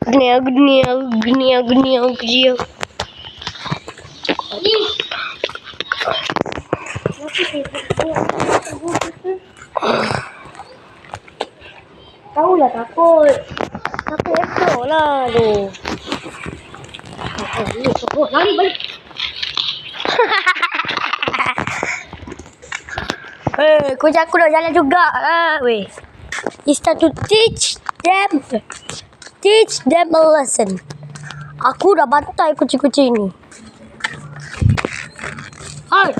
Gniau, gniau, gniau, gniau, gniau. Tahu lah takut. Takut ekor lah tu. Lari balik. Kucing aku nak jalan juga lah. Weh. It's time to teach them a lesson. Aku dah bantai kucing-kucing ni. Hai.